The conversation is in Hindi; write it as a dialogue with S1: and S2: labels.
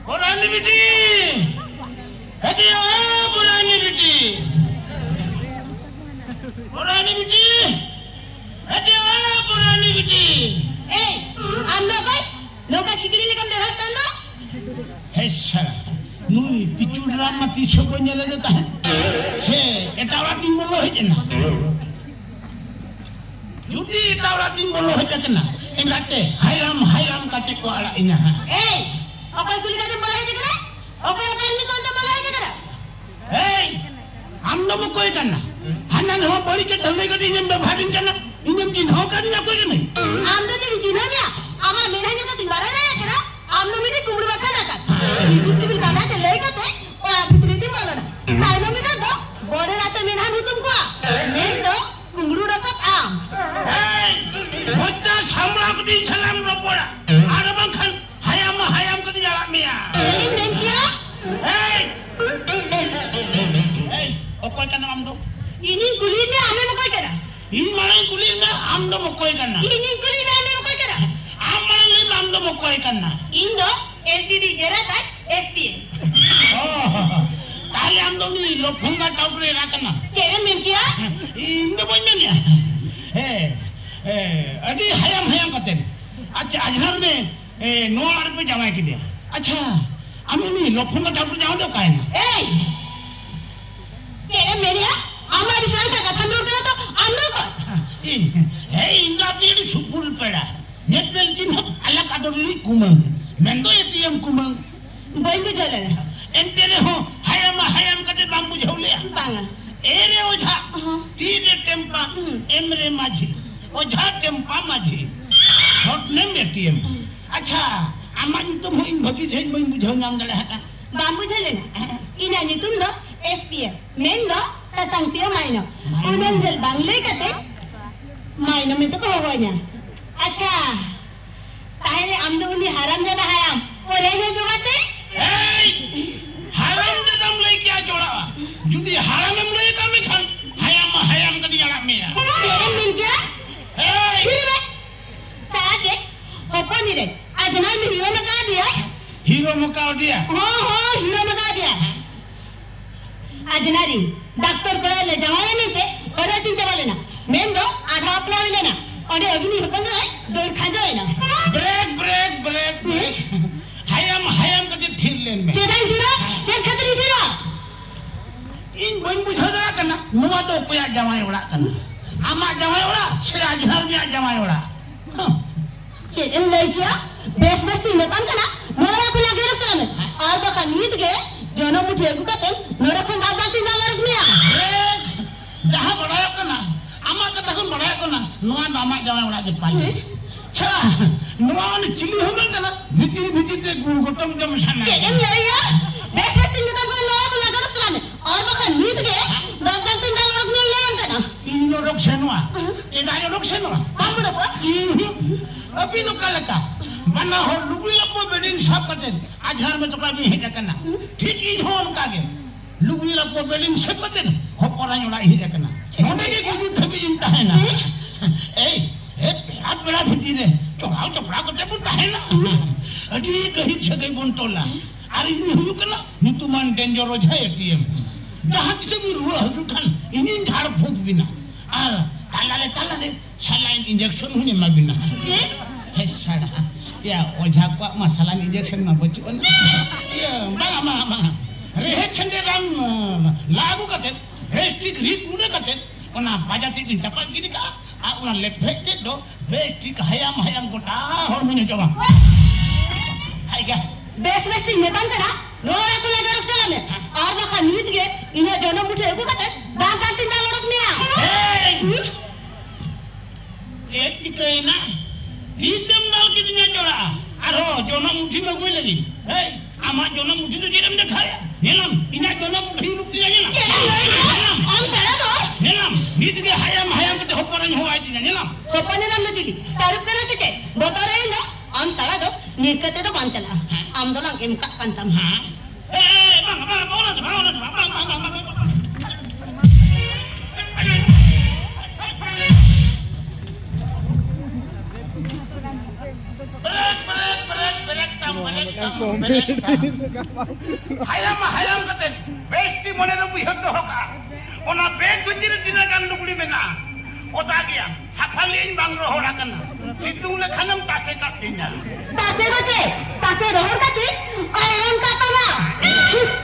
S1: पुरानी बेटी हटिया पुरानी बेटी हटिया पुरानी बेटी
S2: नौका खिचड़ी लेकर रहता ना
S1: है सारा नुई पिचुड़रा मती छको नेले देता है से एटावड़ा दिन बोलो है जना जुदी एटावड़ा दिन बोलो है जना एंगाते हायराम काटे को आड़ा इना
S2: ओके कुली काटे बोला है जकरा ओके एकेडमी कोनते बोला है जकरा
S1: हम लोग कोई करना हनन हो बड़ी के चलने का दिन में भागिन करना इनम की नौ करनी कोई नहीं
S2: हम तो तेरी जिनोनिया आमा मेरा ने तो तिबारा है जकरा हम तो मेरी कुमड़ बखा ना कर सिबिल गाना ते लेगा ते ओ आप भीतर दी बोलो ना ताइनो में दो बड़े रात में ना भी तुमको मेन दो कुमड़ू रखत आम
S1: बच्चा सामरापति सलाम रो पड़ा आरे बखन हायाम कदी जाला मिया
S2: मेन किया
S1: ओ कोई करना हम दो
S2: इनी कुली ने हमें मकोई करा
S1: इन माने कुली में हम दो मकोई करना
S2: इनी कुली ने हमें मकोई करा
S1: हम माने हम दो मकोई करना
S2: इन दो एलटीडी जेरा तक एसपीए
S1: ताले हम दो नी लोफंगा टाउरे राकना
S2: चेरे मेन किया
S1: इन दो बोल में अभी हायाम करते अच्छा अजहर में 9 रुपए जमा के दिया अच्छा हम नहीं लोफंगा टाउरे जाओ दो काहे ना
S2: चेरे मेरिया हमारी विश्वास का कथन रोकना तो अन्नो को
S1: इंदा पीड़ी सुपुर पेड़ा नेटवेल चिन्ह अलग कादोली कुमंग मेंदो एटीएम कुमंग
S2: बोल के चले
S1: एंटेरे हो हायाम कते बांबू झौले
S2: बांगा
S1: एरे ओझा तीरे टेम्पा एमरे माझी ओझा टेम्पा माझी हॉट नेम एटीएम अच्छा आमा तुम इन भगी झै मैं बुझौ नाम दले हटा
S2: बांबू झले ना इना नि तुम दो एसपीएम मेन दो ससंगतियो माइनो उमेन जल बांगले कते माइनो में तो हो ना अच्छा ताहले आमदोनी हराम ज्यादा हराम ओरे है जोगाते
S1: हराम ज्यादा ले क्या जोड़ा जुदी हराम ले का में खान हायाम कदी जाला में
S2: तेरे मिल गया फिर वे साजे होपनी रे अजना में हीरो मका दिया
S1: हीरो मका दिया
S2: हो हीरो मका दिया अजनारी डॉक्टर करा ले जवाने में थे और चिंता वाले ना मेन दो आधा अपना ही लेना और अग्नि हुकम है दौड़ खा जाए ना
S1: ब्रेक हायाम कदी थीर लेन में
S2: चेदाई हीरो चेद खतरी हीरो
S1: इन बन बुझा जरा करना नुआ तो कोया जमाई उड़ा करना आमा जमाई उड़ा से अजहर में जमाई उड़ा
S2: चेदम ले किया बेस बस्ती में काम करना मोरा को लगे रखता में और बका नींद के जोनो मुठे गुकते नोरे खन दादा सिंदा लरक मिया
S1: जहां बड़ाया करना आमा का तखन बड़ाया करना नुआ दामा जमाई उड़ा के पाली छा नुआ ने चिली हो गया ना भीती ते गुड़ गोटम जम सना
S2: चेदम ले या बेस बस्ती में काम को नोरा को लगे रखता में और बका नींद के दादा सिंदा लरक मिया ले करना
S1: इन लोग सेनुआ ए दायो लोग सेनुआ
S2: बाबू डपा
S1: अभी तो कल का बना हो लुबी लपो बेडिंग सब करते अजहर में तो का भी है करना ठीक ही हो उनका के लुबी लपो बेडिंग सब करते हो परा उड़ा ही करना मोटे के कुछ थबी चिंता है ना ए पेड़ा पेड़ा भिटी रे चौड़ा करते बुता है ना अजी कहीं छगे बोंटोला अरे नी हुई करना नी तुमान डेंजर हो जाए एटीएम जहां से भी रुआ हुजूखान इनिन झाड़ फूंक बिना और ताला रे सलाइन इंजेक्शन होने में बिना
S2: जी
S1: है साड़ा या ओझा को मसाला इंजेक्शन में बचो ना ये मामा रे छंदे राम लागू करते रेस्टिक रीत मुने करते ओना बाजाती दिन चपल गिरी का आ ओना लेफे के दो रेस्टिक हायाम गोटा और मने जवा हाय क्या
S2: बेस दिन में काम करना नोरा को लगे रख चला में और बका नींद के इने जोनो मुठे गुकते दादा सिंदा लरक मिया
S1: एती कहना तीतम डाल के दिना जोड़ा आरो जोनो मुठी में कोई लगी ए आमा जोनो मुठी तो जेरम देखाया नेलम इना जोनो मुठी रुक दिया नेलम
S2: हम सड़ा दो
S1: नेलम नीत के हायाम के होपरन हो आई दिना नेलम
S2: होपने नाम न दिली तारुप करना सके बता रहे ना हम सड़ा दो नीत करते तो पांचला हम तो लंग एम का पंचम
S1: हां ए बंग बोला बंग break hayam katen besti mone no buhot do hoka ona beg bitir dina kan lugli mena ota gya safalin bang rohora kana situng le khanam tase ka dinya
S2: tase rohor kate